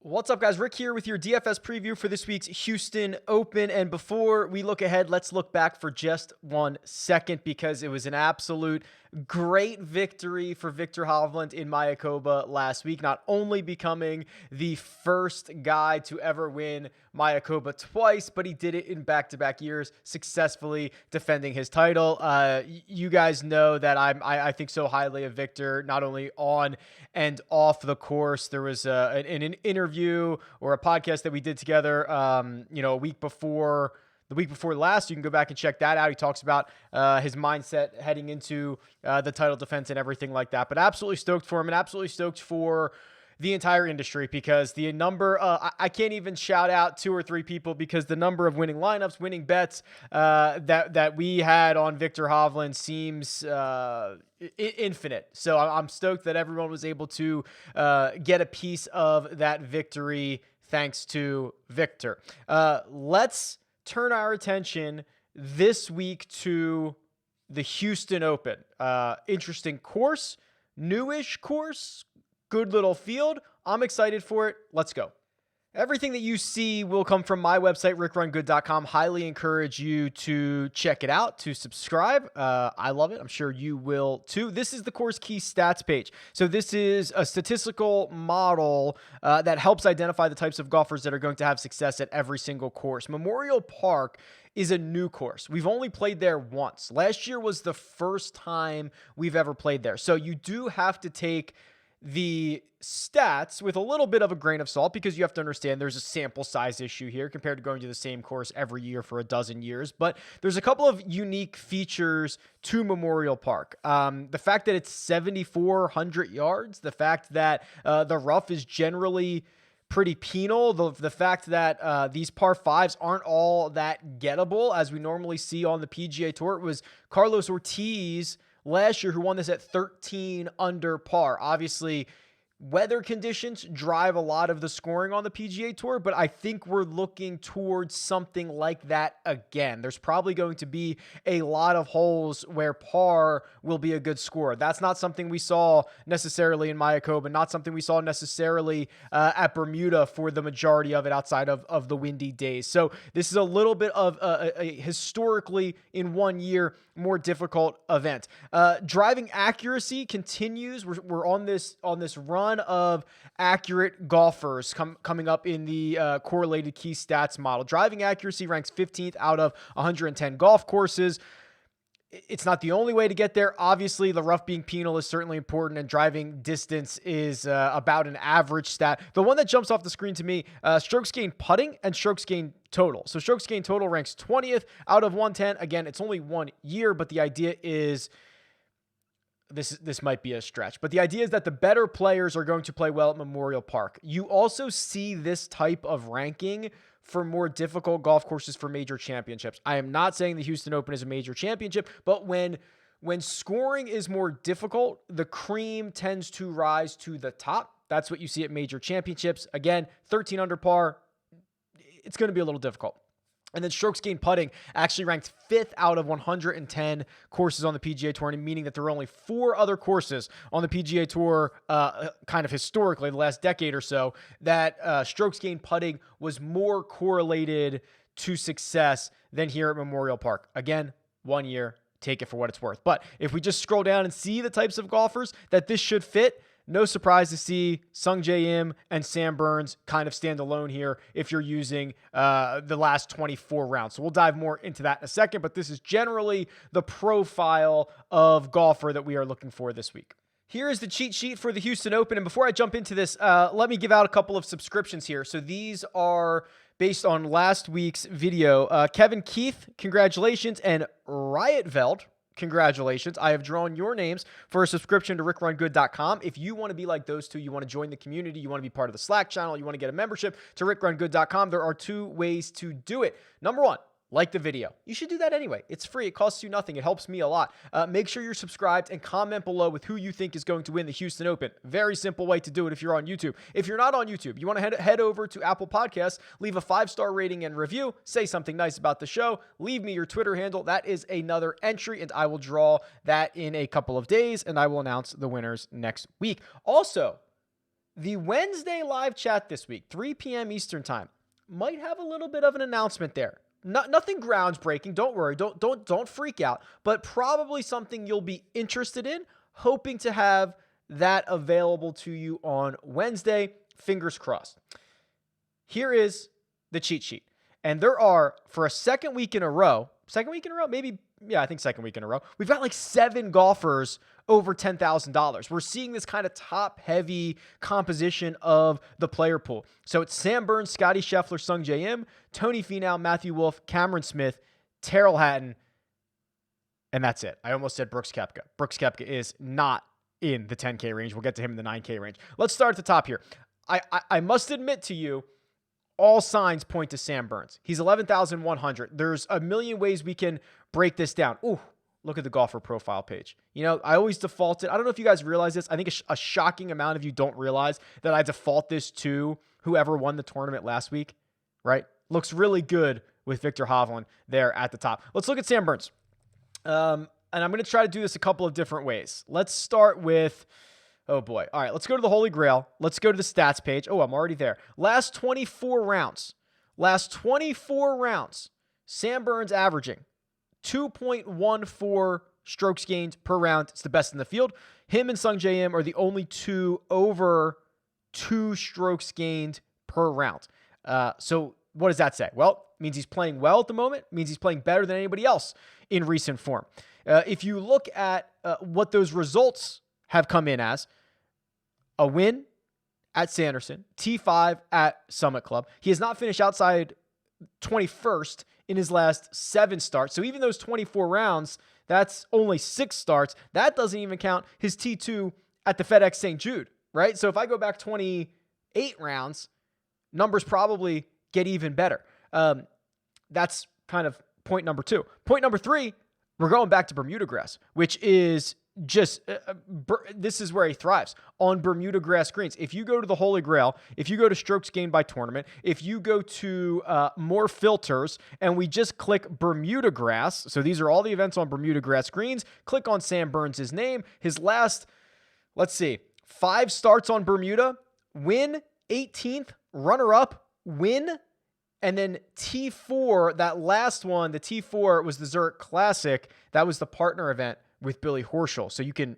What's up, guys? Rick here with your DFS preview for this week's Houston Open. And before we look ahead, let's look back for just 1 second because it was an absolute great victory for Viktor Hovland in Mayakoba last week, not only becoming the first guy to ever win Mayakoba twice, but he did it in back-to-back years, successfully defending his title. You guys know that I think so highly of Viktor, not only on and off the course. There was an interview or a podcast that we did together, a week before. The week before last, you can go back and check that out. He talks about his mindset heading into the title defense and everything like that. But absolutely stoked for him and absolutely stoked for the entire industry because the number, I can't even shout out 2 or 3 people because the number of winning lineups, winning bets that we had on Viktor Hovland seems infinite. So I'm stoked that everyone was able to get a piece of that victory thanks to Viktor. Let's turn our attention this week to the Houston Open. Interesting course, newish course, good little field. I'm excited for it. Let's go. Everything that you see will come from my website, RickRunGood.com. Highly encourage you to check it out, to subscribe. I love it. I'm sure you will too. This is the course key stats page. So this is a statistical model that helps identify the types of golfers that are going to have success at every single course. Memorial Park is a new course. We've only played there once. Last year was the first time we've ever played there. So you do have to take the stats with a little bit of a grain of salt because you have to understand there's a sample size issue here compared to going to the same course every year for a dozen years. But there's a couple of unique features to Memorial Park. The fact that it's 7,400 yards, the fact that the rough is generally pretty penal, the fact that these par 5s aren't all that gettable as we normally see on the PGA Tour. It was Carlos Ortiz last year who won this at 13 under par. Obviously, weather conditions drive a lot of the scoring on the PGA Tour, but I think we're looking towards something like that again. There's probably going to be a lot of holes where par will be a good score. That's not something we saw necessarily in Mayakoba, not something we saw necessarily at Bermuda for the majority of it outside of the windy days. So this is a little bit of a historically in 1 year more difficult event. Driving accuracy continues. We're on this run of accurate golfers coming up in the correlated key stats model. Driving accuracy ranks 15th out of 110 golf courses. It's not the only way to get there. Obviously, the rough being penal is certainly important, and driving distance is about an average stat. The one that jumps off the screen to me, strokes gained putting and strokes gained total. So strokes gained total ranks 20th out of 110. Again, it's only 1 year, but the idea is this might be a stretch, but the idea is that the better players are going to play well at Memorial Park. You also see this type of ranking for more difficult golf courses for major championships. I am not saying the Houston Open is a major championship, but when scoring is more difficult, the cream tends to rise to the top. That's what you see at major championships. Again, 13 under par, it's going to be a little difficult. And then strokes gained putting actually ranked 5th out of 110 courses on the PGA Tour, meaning that there were only 4 other courses on the PGA Tour, kind of historically, the last decade or so, that strokes gained putting was more correlated to success than here at Memorial Park. Again, 1 year, take it for what it's worth. But if we just scroll down and see the types of golfers that this should fit, no surprise to see Sung Jae Im and Sam Burns kind of stand alone here if you're using the last 24 rounds. So we'll dive more into that in a second, but this is generally the profile of golfer that we are looking for this week. Here is the cheat sheet for the Houston Open. And before I jump into this, let me give out a couple of subscriptions here. So these are based on last week's video. Kevin Keith, congratulations, and Riotveld, congratulations. I have drawn your names for a subscription to RickRunGood.com. If you want to be like those two, you want to join the community, you want to be part of the Slack channel, you want to get a membership to RickRunGood.com, there are 2 ways to do it. Number 1, like the video. You should do that anyway. It's free. It costs you nothing. It helps me a lot. Make sure you're subscribed and comment below with who you think is going to win the Houston Open. Very simple way to do it if you're on YouTube. If you're not on YouTube, you want to head over to Apple Podcasts, leave a 5-star rating and review, say something nice about the show, leave me your Twitter handle. That is another entry, and I will draw that in a couple of days, and I will announce the winners next week. Also, the Wednesday live chat this week, 3 p.m. Eastern time, might have a little bit of an announcement there. Nothing groundbreaking. Don't worry. Don't freak out. But probably something you'll be interested in. Hoping to have that available to you on Wednesday. Fingers crossed. Here is the cheat sheet. And there are, for a second week in a row, maybe, yeah, I think second week in a row, we've got like 7 golfers over $10,000. We're seeing this kind of top-heavy composition of the player pool. So it's Sam Burns, Scotty Scheffler, Sungjae Im, Tony Finau, Matthew Wolff, Cameron Smith, Tyrrell Hatton, and that's it. I almost said Brooks Koepka. Brooks Koepka is not in the 10K range. We'll get to him in the 9K range. Let's start at the top here. I must admit to you, all signs point to Sam Burns. He's 11,100. There's a million ways we can break this down. Ooh, look at the golfer profile page. You know, I always default it. I don't know if you guys realize this. I think a shocking amount of you don't realize that I default this to whoever won the tournament last week, right? Looks really good with Viktor Hovland there at the top. Let's look at Sam Burns. And I'm going to try to do this a couple of different ways. Let's start with, oh boy. All right, let's go to the Holy Grail. Let's go to the stats page. Oh, I'm already there. Last 24 rounds, Sam Burns averaging 2.14 strokes gained per round. It's the best in the field. Him and Sungjae Im are the only two over 2 strokes gained per round. So what does that say? Well, it means he's playing well at the moment. It means he's playing better than anybody else in recent form. If you look at what those results have come in as, a win at Sanderson, T5 at Summit Club. He has not finished outside 21st in his last 7 starts. So even those 24 rounds, that's only 6 starts. That doesn't even count his T2 at the FedEx St. Jude, right? So if I go back 28 rounds, numbers probably get even better. That's kind of point number 2. Point number 3, we're going back to Bermuda grass, which is just, this is where he thrives, on Bermuda grass greens. If you go to the Holy Grail, if you go to strokes gained by tournament, if you go to more filters, and we just click Bermuda grass, so these are all the events on Bermuda grass greens, click on Sam Burns' name, his last, let's see, 5 starts on Bermuda, win, 18th, runner-up, win, and then T4, that last one, the T4 was the Zurich Classic. That was the partner event with Billy Horschel. So you can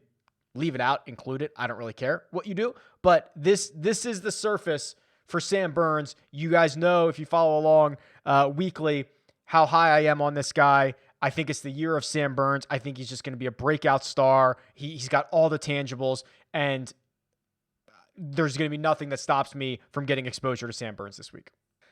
leave it out, include it. I don't really care what you do. But this is the surface for Sam Burns. You guys know, if you follow along weekly, how high I am on this guy. I think it's the year of Sam Burns. I think he's just going to be a breakout star. He's got all the tangibles, and there's going to be nothing that stops me from getting exposure to Sam Burns this week.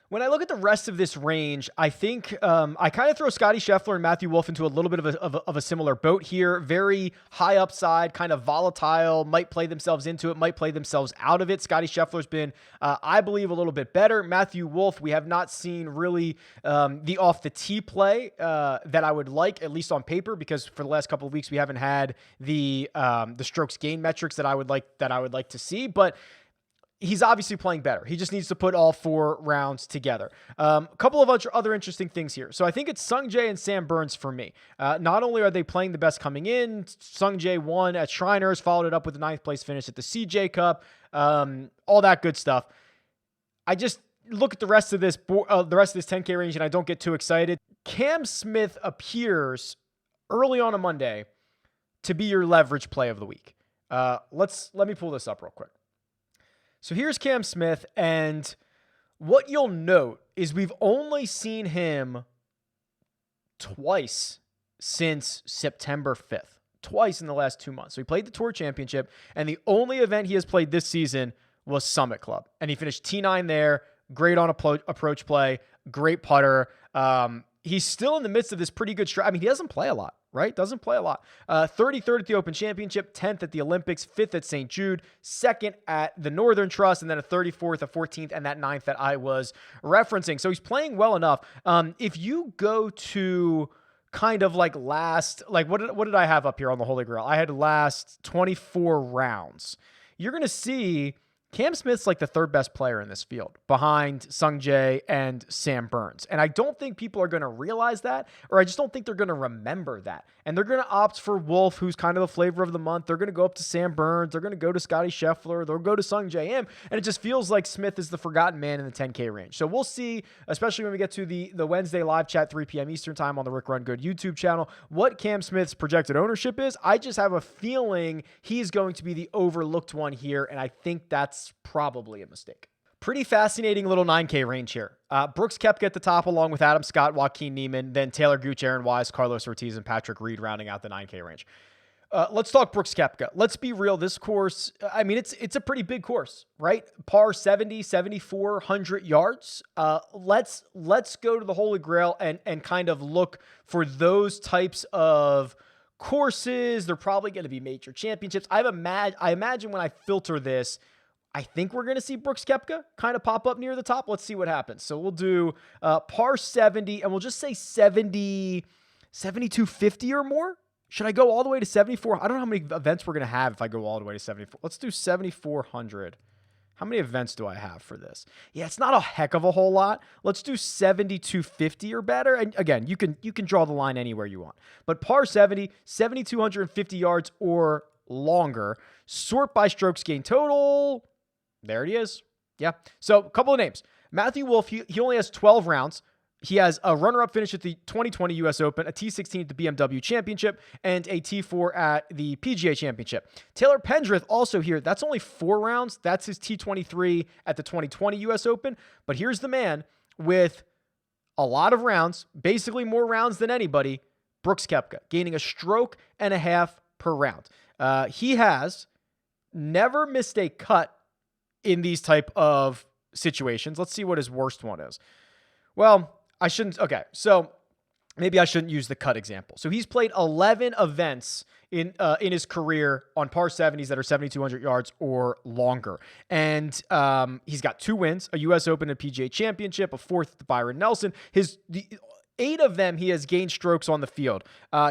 When I look at the rest of this range, I think I kind of throw Scotty Scheffler and Matthew Wolff into a little bit of a similar boat here. Very high upside, kind of volatile, might play themselves into it, might play themselves out of it. Scotty Scheffler's been, I believe, a little bit better. Matthew Wolff, we have not seen really the off-the-tee play that I would like, at least on paper, because for the last couple of weeks we haven't had the strokes gain metrics that I would like to see. But he's obviously playing better. He just needs to put all 4 rounds together. A couple of other interesting things here. So I think it's Sungjae and Sam Burns for me. Not only are they playing the best coming in, Sungjae won at Shriners, followed it up with a 9th place finish at the CJ Cup, all that good stuff. I just look at the rest of this 10K range and I don't get too excited. Cam Smith appears early on a Monday to be your leverage play of the week. Let me pull this up real quick. So here's Cam Smith, and what you'll note is we've only seen him twice since September 5th. Twice in the last 2 months. So he played the Tour Championship, and the only event he has played this season was Summit Club. And he finished T9 there, great on approach play, great putter. He's still in the midst of this pretty good stretch. I mean, he doesn't play a lot, right? Doesn't play a lot. 33rd at the Open Championship, 10th at the Olympics, 5th at St. Jude, 2nd at the Northern Trust, and then a 34th, a 14th, and that 9th that I was referencing. So he's playing well enough. If you go to kind of like last, like what did I have up here on the Holy Grail? I had last 24 rounds. You're going to see Cam Smith's like the third best player in this field behind Sung Jae and Sam Burns. And I don't think people are going to realize that, or I just don't think they're going to remember that. And they're going to opt for Wolf, who's kind of the flavor of the month. They're going to go up to Sam Burns. They're going to go to Scotty Scheffler. They'll go to Sung Jae Im. And it just feels like Smith is the forgotten man in the 10K range. So we'll see, especially when we get to the Wednesday live chat, 3 p.m. Eastern time on the Rick Run Good YouTube channel, what Cam Smith's projected ownership is. I just have a feeling he's going to be the overlooked one here. And I think that's probably a mistake. Pretty fascinating little 9K range here. Brooks Koepka at the top along with Adam Scott, Joaquin Niemann, then Taylor Gooch, Aaron Wise, Carlos Ortiz, and Patrick Reed rounding out the 9K range. Let's talk Brooks Koepka. Let's be real. This course, I mean, it's a pretty big course, right? Par 70, 7,400 yards. Let's go to the Holy Grail and kind of look for those types of courses. They're probably going to be major championships. I imagine when I filter this, I think we're going to see Brooks Koepka kind of pop up near the top. Let's see what happens. So we'll do par 70, and we'll just say 7,250 or more. Should I go all the way to 74? I don't know how many events we're going to have if I go all the way to 74. Let's do 7,400. How many events do I have for this? Yeah, it's not a heck of a whole lot. Let's do 7,250 or better. And again, you can draw the line anywhere you want. But par 70, 7,250 yards or longer. Sort by strokes gained total. There it is. Yeah. So a couple of names. Matthew Wolff, he only has 12 rounds. He has a runner-up finish at the 2020 U.S. Open, a T16 at the BMW Championship, and a T4 at the PGA Championship. Taylor Pendrith also here. That's only 4 rounds. That's his T23 at the 2020 U.S. Open. But here's the man with a lot of rounds, basically more rounds than anybody, Brooks Koepka, gaining a stroke and a half per round. He has never missed a cut in these type of situations. Let's see what his worst one is. Well, I shouldn't. Okay, so maybe I shouldn't use the cut example. So he's played 11 events in his career on par 70s that are 7,200 yards or longer. And he's got 2 wins, a U.S. Open and PGA Championship, a 4th at the Byron Nelson. The 8 of them, he has gained strokes on the field.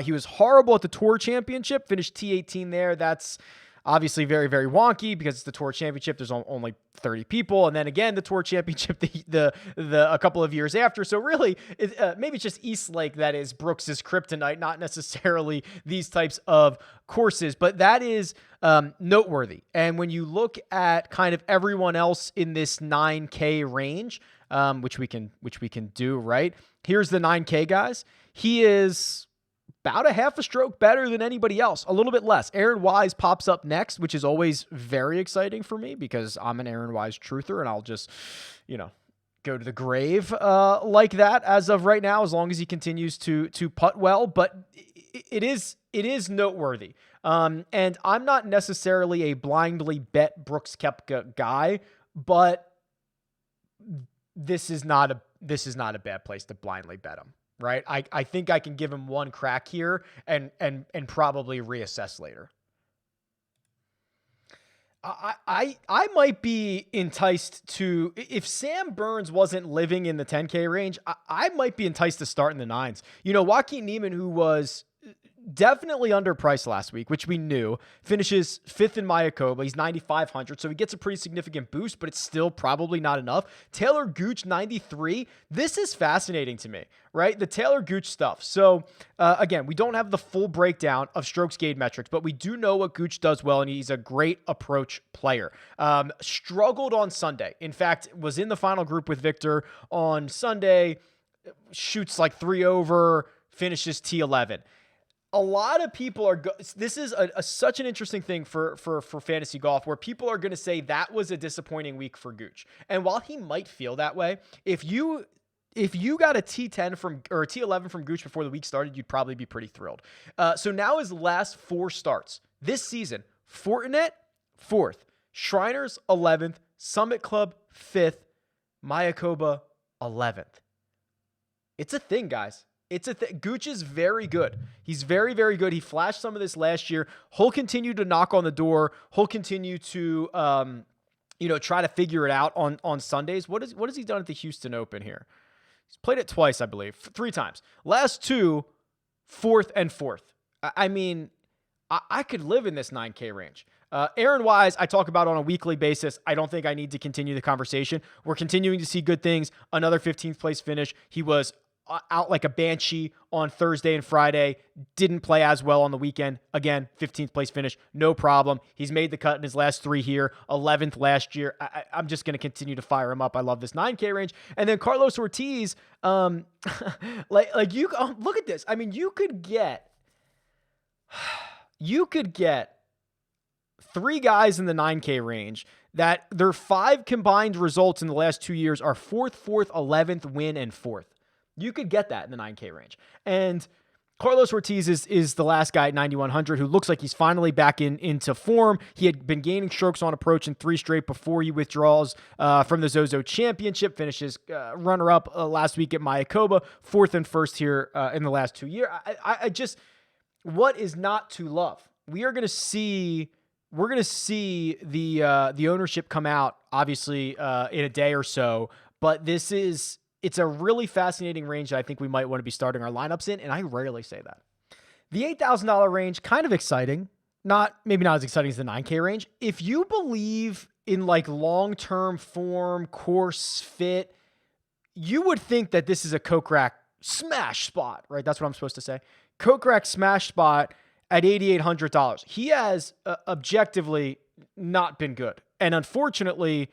He was horrible at the Tour Championship, finished T18 there. That's obviously very, very wonky because it's the Tour Championship. There's only 30 people. And then again, the Tour Championship the a couple of years after. So really, maybe it's just East Lake that is Brooks's kryptonite, not necessarily these types of courses. But that is noteworthy. And when you look at kind of everyone else in this 9K range, which we can do, right? Here's the 9K guys. He is about a half a stroke better than anybody else, a little bit less. Aaron Wise pops up next, which is always very exciting for me because I'm an Aaron Wise truther and I'll just, go to the grave like that as of right now, as long as he continues to putt well. But it is noteworthy. And I'm not necessarily a blindly bet Brooks Koepka guy, but this is not a bad place to blindly bet him. Right. I think I can give him one crack here and probably reassess later. I might be enticed to, if Sam Burns wasn't living in the 10K range, I might be enticed to start in the 9s. Joaquin Niemann, who was definitely underpriced last week, which we knew, finishes 5th in Mayakoba. He's 9,500, so he gets a pretty significant boost, but it's still probably not enough. Taylor Gooch, 93. This is fascinating to me, right? The Taylor Gooch stuff. So again, we don't have the full breakdown of strokes gained metrics, but we do know what Gooch does well, and he's a great approach player. Struggled on Sunday. In fact, was in the final group with Viktor on Sunday, shoots like 3 over, finishes T11. A lot of people are, this is such an interesting thing for fantasy golf, where people are going to say that was a disappointing week for Gooch. And while he might feel that way, if you got a T10 or a T11 from Gooch before the week started, you'd probably be pretty thrilled. So now his last 4 starts this season: Fortinet, 4th, Shriners, 11th, Summit Club, 5th, Mayakoba, 11th. It's a thing, guys. It's a thing. Gooch is very good. He's very, very good. He flashed some of this last year. He'll continue to knock on the door. He'll continue to, try to figure it out on Sundays. What has he done at the Houston Open here? He's played it twice, I believe, 3 times. Last 2, 4th and 4th. I mean, I could live in this 9K range. Aaron Wise, I talk about on a weekly basis. I don't think I need to continue the conversation. We're continuing to see good things. Another 15th place finish. He was out like a banshee on Thursday and Friday. Didn't play as well on the weekend. Again, 15th place finish. No problem. He's made the cut in his last 3 here. 11th last year. I'm just going to continue to fire him up. I love this 9K range. And then Carlos Ortiz, look at this. I mean, you could get 3 guys in the 9K range that their 5 combined results in the last 2 years are 4th, 11th, win, and 4th. You could get that in the 9K range. And Carlos Ortiz is the last guy at 9,100 who looks like he's finally back into form. He had been gaining strokes on approach in 3 straight before he withdraws from the Zozo Championship, finishes runner-up last week at Mayakoba, 4th and 1st here in the last 2 years. I just, what is not to love? We're going to see the ownership come out, obviously, in a day or so, but it's a really fascinating range that I think we might want to be starting our lineups in, and I rarely say that. The $8,000 range, kind of exciting. Maybe not as exciting as the 9K range. If you believe in like long-term form, course fit, you would think that this is a Kokrak smash spot, right? That's what I'm supposed to say. Kokrak smash spot at $8,800. He has objectively not been good. And unfortunately,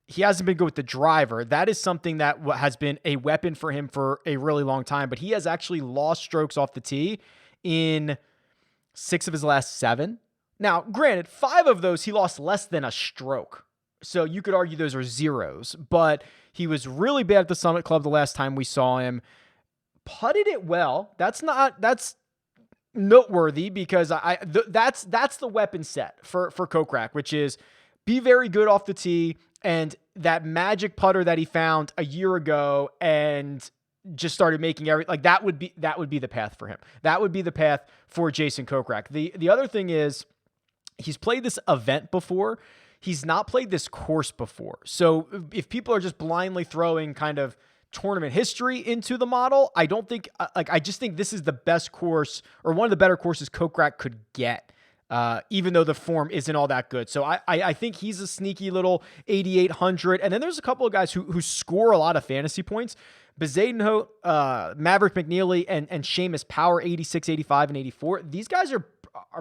he hasn't been good with the driver. That is something that has been a weapon for him for a really long time, but he has actually lost strokes off the tee in 6 of his last 7. Now, granted, 5 of those he lost less than a stroke. So you could argue those are zeros, but he was really bad at the Summit Club the last time we saw him. Putted it well. That's noteworthy because that's the weapon set for Kokrak, which is be very good off the tee. And that magic putter that he found a year ago and just started making that would be the path for him. That would be the path for Jason Kokrak. The other thing is he's played this event before. He's not played this course before. So if people are just blindly throwing kind of tournament history into the model, I don't think I just think this is the best course or one of the better courses Kokrak could get. Even though the form isn't all that good. So I think he's a sneaky little 8,800. And then there's a couple of guys who score a lot of fantasy points. Bezadenhout, Maverick McNeely, and Seamus Power, 86, 85, and 84. These guys are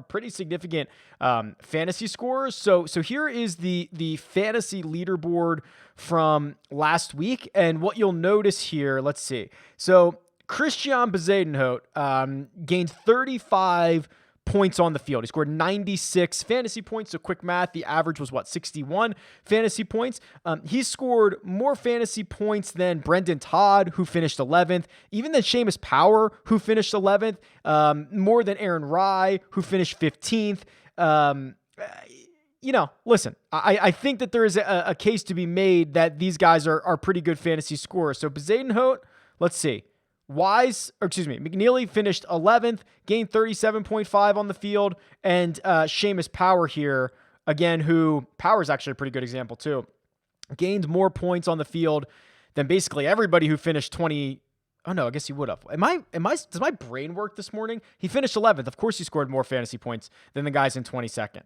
pretty significant fantasy scorers. So here is the fantasy leaderboard from last week. And what you'll notice here, let's see. So Christian Bezadenhout gained 35 points on the field. He scored 96 fantasy points. So quick math, the average was 61 fantasy points. He scored more fantasy points than Brendan Todd, who finished 11th, even than Seamus Power, who finished 11th, more than Aaron Rye, who finished 15th. Listen, I think that there is a case to be made that these guys are pretty good fantasy scorers. So Bezadenhout, let's see. McNeely finished 11th, gained 37.5 on the field, and Seamus Power here, again, who Power is actually a pretty good example too, gained more points on the field than basically everybody who finished 20. Oh no, I guess he would have. Does my brain work this morning? He finished 11th. Of course he scored more fantasy points than the guys in 22nd.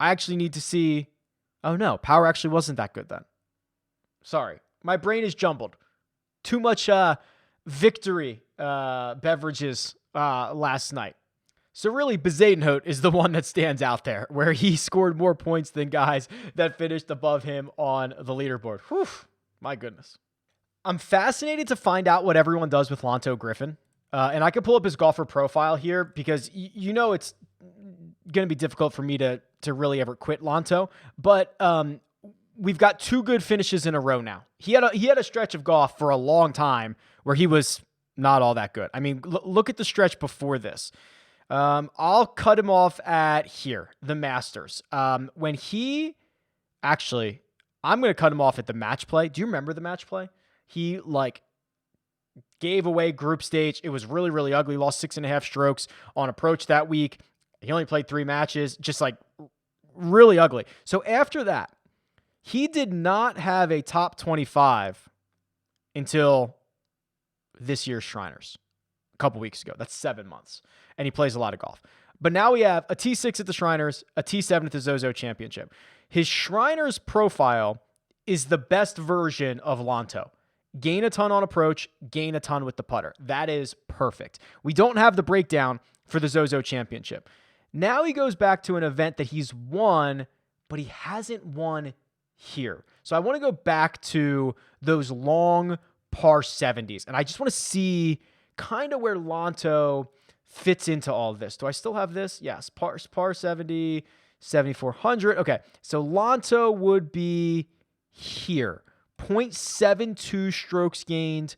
I actually need to see. Oh no, Power actually wasn't that good then. Sorry. My brain is jumbled. Too much victory beverages last night. So really, Bezadenhout is the one that stands out there, where he scored more points than guys that finished above him on the leaderboard. Whew, my goodness. I'm fascinated to find out what everyone does with Lanto Griffin. And I can pull up his golfer profile here because it's going to be difficult for me to really ever quit Lanto. But we've got 2 good finishes in a row now. He had a stretch of golf for a long time where he was not all that good. I mean, look at the stretch before this. I'll cut him off at here, the Masters. I'm going to cut him off at the match play. Do you remember the match play? He gave away group stage. It was really, really ugly. Lost 6.5 strokes on approach that week. He only played 3 matches, just like really ugly. So after that, he did not have a top 25 until this year's Shriners a couple weeks ago. That's 7 months. And he plays a lot of golf. But now we have a T6 at the Shriners, a T7 at the Zozo Championship. His Shriners profile is the best version of Lanto. Gain a ton on approach, gain a ton with the putter. That is perfect. We don't have the breakdown for the Zozo Championship. Now he goes back to an event that he's won, but he hasn't won here. So I want to go back to those long par 70s, and I just want to see kind of where Lanto fits into all of this. Do I still have this? Yes, par 70, 7,400. Okay, so Lanto would be here. 0.72 strokes gained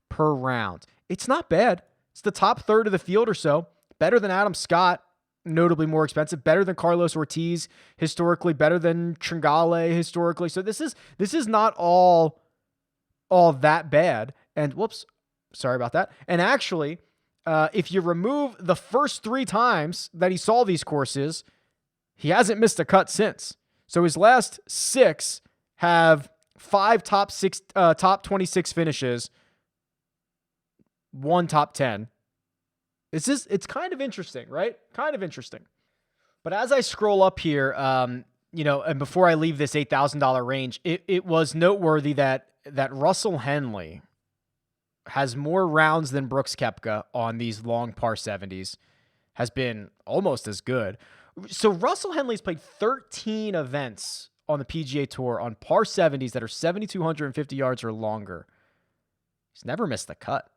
per round. It's not bad. It's the top third of the field or so. Better than Adam Scott, notably more expensive. Better than Carlos Ortiz historically. Better than Tringale historically. So this is not all that bad. And whoops, sorry about that. And actually, if you remove the first 3 times that he saw these courses, he hasn't missed a cut since. So his last 6 have 5 top 26 finishes, 1 top 10. It's kind of interesting, right? Kind of interesting. But as I scroll up here, and before I leave this $8,000 range, it was noteworthy that Russell Henley has more rounds than Brooks Koepka on these long par 70s, has been almost as good. So Russell Henley's played 13 events on the PGA Tour on par 70s that are 7,250 yards or longer. He's never missed a cut.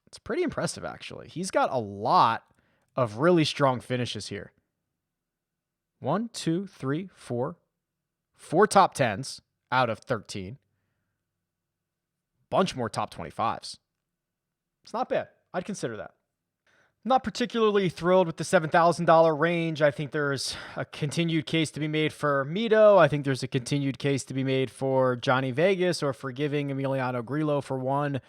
It's pretty impressive, actually. He's got a lot of really strong finishes here. 1, 2, 3, 4. 4 top 10s out of 13. Bunch more top 25s. It's not bad. I'd consider that. Not particularly thrilled with the $7,000 range. I think there's a continued case to be made for Mito. I think there's a continued case to be made for Johnny Vegas or for giving Emiliano Grillo for one.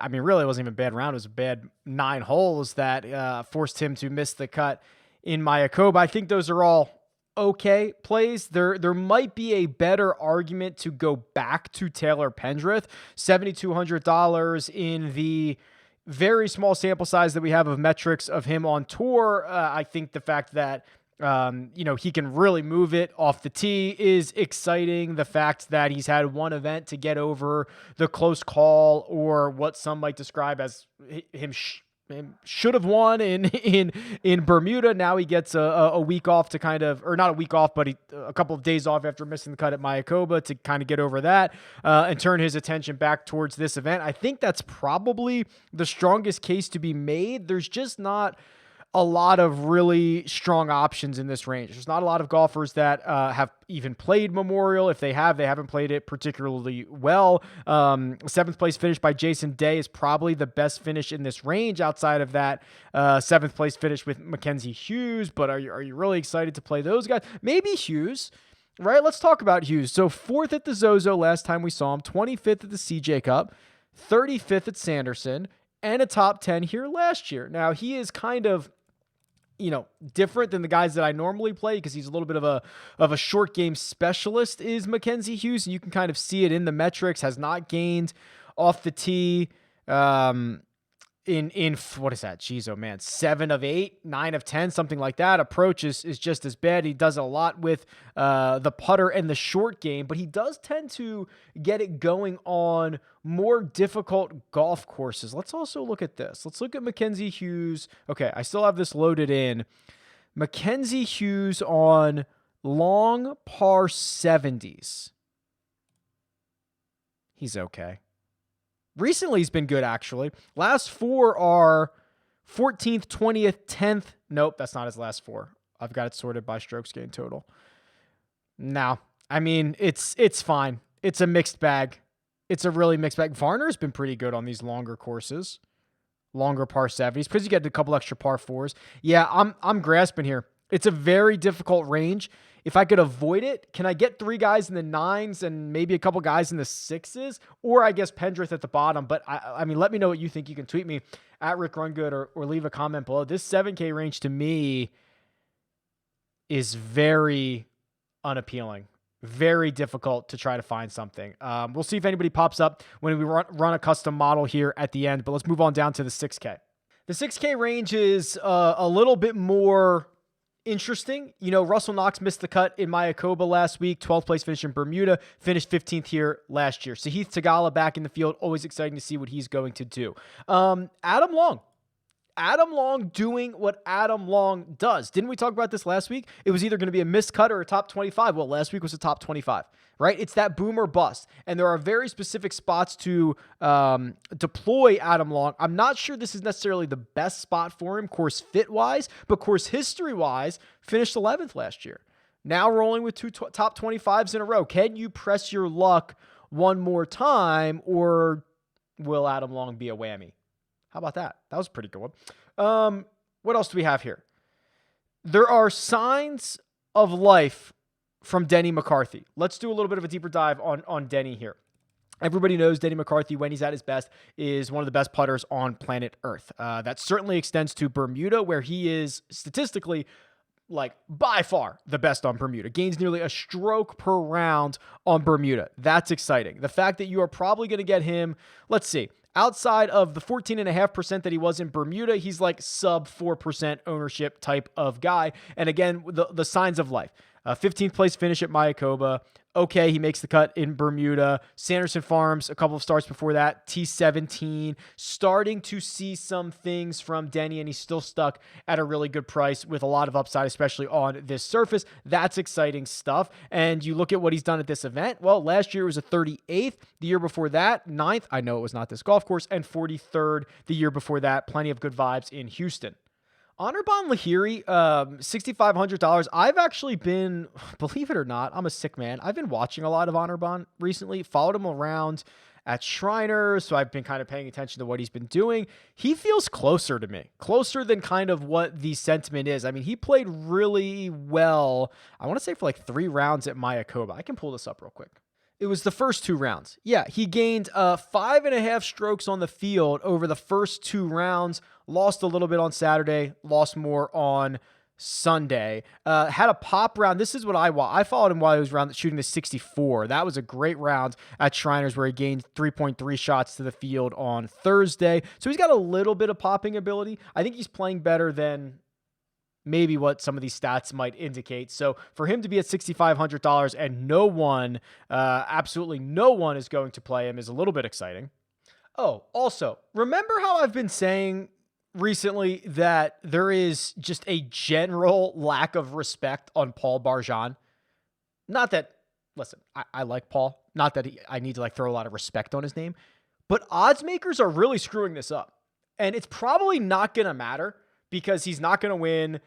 I mean, really, it wasn't even a bad round. It was a bad 9 holes that forced him to miss the cut in Mayakoba. I think those are all okay plays. There might be a better argument to go back to Taylor Pendrith. $7,200 in the very small sample size that we have of metrics of him on tour. I think the fact that he can really move it off the tee is exciting. The fact that he's had one event to get over the close call, or what some might describe as him should have won in Bermuda. Now he gets a week off to kind of, or not a week off, but a couple of days off after missing the cut at Mayakoba to kind of get over that and turn his attention back towards this event. I think that's probably the strongest case to be made. There's just not a lot of really strong options in this range. There's not a lot of golfers that have even played Memorial. If they have, they haven't played it particularly well. 7th place finish by Jason Day is probably the best finish in this range outside of that 7th place finish with Mackenzie Hughes. But are you really excited to play those guys? Maybe Hughes, right? Let's talk about Hughes. So 4th at the Zozo last time we saw him, 25th at the CJ Cup, 35th at Sanderson, and a top 10 here last year. Now he is kind of different than the guys that I normally play because he's a little bit of a short game specialist is Mackenzie Hughes. And you can kind of see it in the metrics, has not gained off the tee. In what is that? Jeez, oh man, 7 of 8, 9 of 10, something like that. Approach is just as bad. He does a lot with the putter and the short game, but he does tend to get it going on more difficult golf courses. Let's also look at this. Let's look at Mackenzie Hughes. Okay, I still have this loaded in. Mackenzie Hughes on long par 70s. He's okay. Recently, he's been good, actually. Last 4 are 14th, 20th, 10th. Nope, that's not his last 4. I've got it sorted by strokes gained total. No, I mean, it's fine. It's a mixed bag. It's a really mixed bag. Varner's been pretty good on these longer courses, longer par 70s, because you get a couple extra par 4s. Yeah, I'm grasping here. It's a very difficult range. If I could avoid it, can I get 3 guys in the 9s and maybe a couple guys in the 6s? Or I guess Pendrith at the bottom. But I mean, let me know what you think. You can tweet me at RickRunGood or leave a comment below. This 7K range to me is very unappealing. Very difficult to try to find something. We'll see if anybody pops up when we run a custom model here at the end. But let's move on down to the 6K. The 6K range is a little bit more interesting. You know, Russell Knox missed the cut in Mayakoba last week, 12th place finish in Bermuda, finished 15th here last year. Sahith Theegala back in the field, always exciting to see what he's going to do. Adam Long doing what Adam Long does. Didn't we talk about this last week? It was either going to be a missed cut or a top 25. Well, last week was a top 25, right? It's that boom or bust. And there are very specific spots to deploy Adam Long. I'm not sure this is necessarily the best spot for him, course fit-wise, but course history-wise, finished 11th last year. Now rolling with 2 top 25s in a row. Can you press your luck one more time, or will Adam Long be a whammy? How about that? That was a pretty good one. What else do we have here? There are signs of life from Denny McCarthy. Let's do a little bit of a deeper dive on Denny here. Everybody knows Denny McCarthy, when he's at his best, is one of the best putters on planet Earth. That certainly extends to Bermuda, where he is statistically, like, by far the best on Bermuda. Gains nearly a stroke per round on Bermuda. That's exciting. The fact that you are probably going to get him, let's see, outside of the 14.5% that he was in Bermuda, he's like sub 4% ownership type of guy. And again, the signs of life. 15th place finish at Mayakoba. Okay, he makes the cut in Bermuda. Sanderson Farms, a couple of starts before that. T17. Starting to see some things from Denny, and he's still stuck at a really good price with a lot of upside, especially on this surface. That's exciting stuff. And you look at what he's done at this event. Well, last year it was a 38th. The year before that, 9th. I know it was not this golf course. And 43rd the year before that. Plenty of good vibes in Houston. Anirban Lahiri, $6,500. I've actually been, believe it or not, I'm a sick man. I've been watching a lot of Anirban recently, followed him around at Shriners, so I've been kind of paying attention to what he's been doing. He feels closer to me, closer than kind of what the sentiment is. I mean, he played really well, I want to say for like 3 rounds at Mayakoba. I can pull this up real quick. It was the first 2 rounds. Yeah, he gained 5.5 strokes on the field over the first 2 rounds. Lost a little bit on Saturday. Lost more on Sunday. Had a pop round. This is what I followed him while he was shooting the 64. That was a great round at Shriners where he gained 3.3 shots to the field on Thursday. So he's got a little bit of popping ability. I think he's playing better than maybe what some of these stats might indicate. So for him to be at $6,500 and no one, absolutely no one is going to play him is a little bit exciting. Oh, also, remember how I've been saying recently that there is just a general lack of respect on Paul Barjan? Not that, listen, I like Paul. Not that I need to like throw a lot of respect on his name, but odds makers are really screwing this up. And it's probably not going to matter because he's not going to win.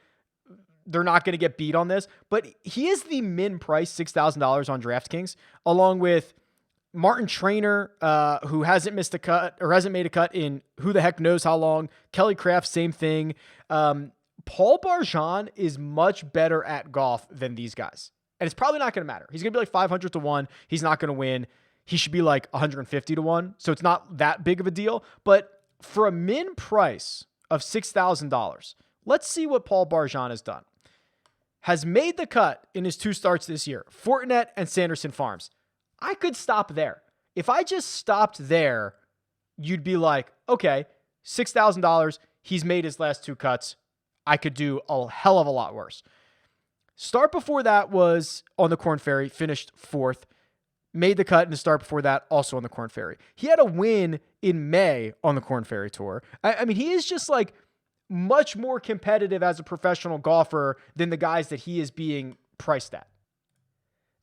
They're not going to get beat on this, but he is the min price, $6,000 on DraftKings, along with Martin Trainer, who hasn't missed a cut or hasn't made a cut in who the heck knows how long. Kelly Craft, same thing. Paul Barjan is much better at golf than these guys. And it's probably not going to matter. He's going to be like 500 to 1. He's not going to win. He should be like 150 to 1. So it's not that big of a deal. But for a min price of $6,000, let's see what Paul Barjan has done. Has made the cut in his 2 starts this year, Fortinet and Sanderson Farms. I could stop there. If I just stopped there, you'd be like, okay, $6,000. He's made his last 2 cuts. I could do a hell of a lot worse. Start before that was on the Korn Ferry, finished 4th. Made the cut in the start before that, also on the Korn Ferry. He had a win in May on the Korn Ferry Tour. I mean, he is just like much more competitive as a professional golfer than the guys that he is being priced at.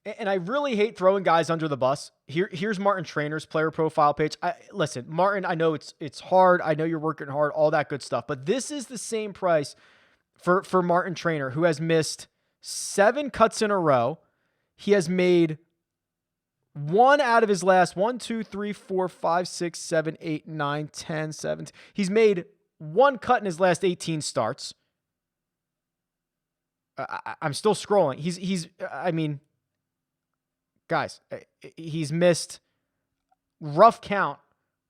And I really hate throwing guys under the bus. Here's Martin Trainer's player profile page. Listen, Martin, I know it's hard. I know you're working hard, all that good stuff. But this is the same price for Martin Trainer, who has missed 7 cuts in a row. He has made 1 out of his last 1, 2, 3, 4, 5, 6, 7, 8, 9, 10, 17. He's made 1 cut in his last 18 starts. I'm still scrolling. I mean, guys, he's missed rough count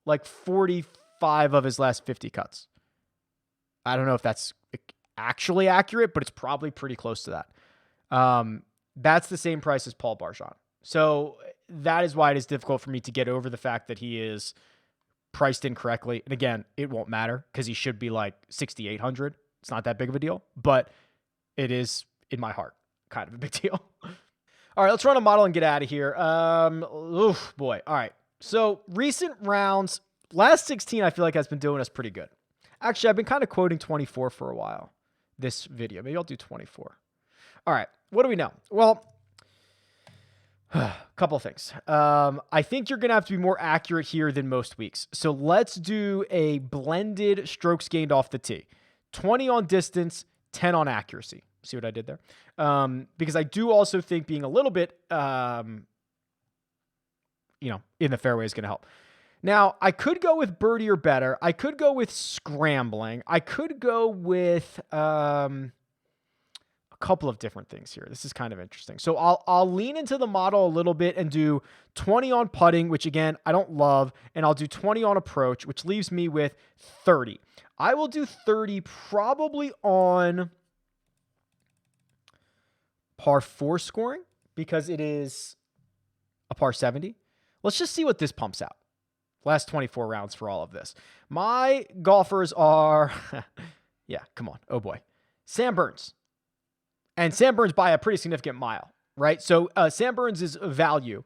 like 45 of his last 50 cuts. I don't know if that's actually accurate, but it's probably pretty close to that. That's the same price as Paul Barjon. So that is why it is difficult for me to get over the fact that he is priced incorrectly. And again, it won't matter because he should be like 6,800. It's not that big of a deal, but it is in my heart kind of a big deal. All right, let's run a model and get out of here. Boy. All right. So recent rounds, last 16, I feel like has been doing us pretty good. Actually, I've been kind of quoting 24 for a while this video. Maybe I'll do 24. All right. What do we know? Well, a couple of things. I think you're going to have to be more accurate here than most weeks. So let's do a blended strokes gained off the tee. 20 on distance, 10 on accuracy. See what I did there? Because I do also think being a little bit, in the fairway is going to help. Now, I could go with birdie or better. I could go with scrambling. I could go with a couple of different things here. This is kind of interesting. So I'll lean into the model a little bit and do 20 on putting, which again, I don't love. And I'll do 20 on approach, which leaves me with 30. I will do 30 probably on par 4 scoring because it is a par 70. Let's just see what this pumps out. Last 24 rounds for all of this. My golfers are, yeah, come on. Oh boy. Sam Burns. And Sam Burns by a pretty significant mile, right? So Sam Burns is value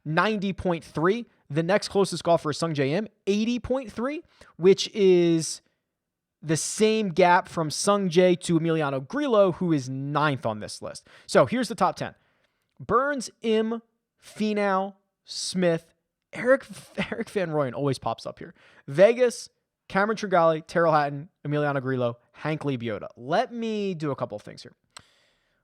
90.3. The next closest golfer is Sung Jae Im, 80.3, which is the same gap from Sung Jae to Emiliano Grillo, who is 9th on this list. So here's the top 10. Burns, Im, Finau, Smith, Eric Van Rooyen always pops up here. Vegas, Cameron Tringale, Terrell Hatton, Emiliano Grillo, Hank Lee Biota. Let me do a couple of things here.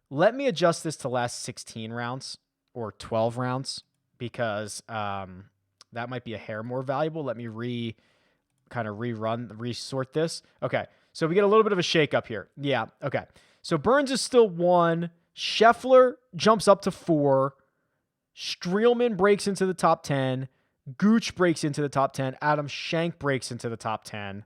Let me adjust this to last 16 rounds or 12 rounds because that might be a hair more valuable. Let me resort this. Okay, so we get a little bit of a shakeup here. Yeah, okay. So Burns is still 1. Scheffler jumps up to 4. Streelman breaks into the top 10. Gooch breaks into the top 10. Adam Schenk breaks into the top 10.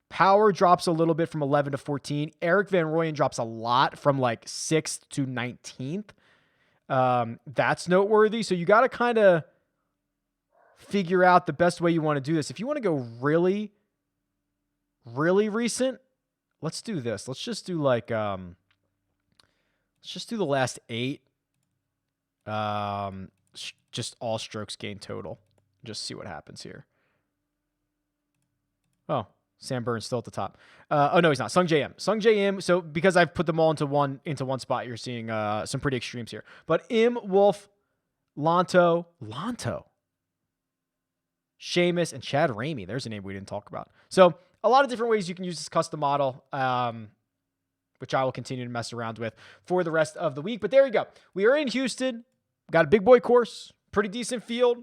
Power drops a little bit from 11 to 14. Eric Van Rooyen drops a lot from like 6th to 19th. That's noteworthy. So you got to kind of figure out the best way you want to do this. If you want to go really, really recent, let's do this. Let's just do like, let's just do the last 8. Just all strokes gained total. Just see what happens here. Oh, Sam Burns still at the top. Oh no, he's not. Sung Jae Im. Sung Jae Im. So because I've put them all into one spot, you're seeing some pretty extremes here. But Im, Wolf, Lanto, Seamus, and Chad Ramey. There's a name we didn't talk about. So a lot of different ways you can use this custom model, which I will continue to mess around with for the rest of the week. But there you go. We are in Houston. Got a big boy course. Pretty decent field.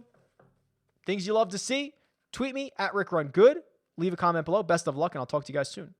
Things you love to see. Tweet me at RickRunGood. Leave a comment below. Best of luck, and I'll talk to you guys soon.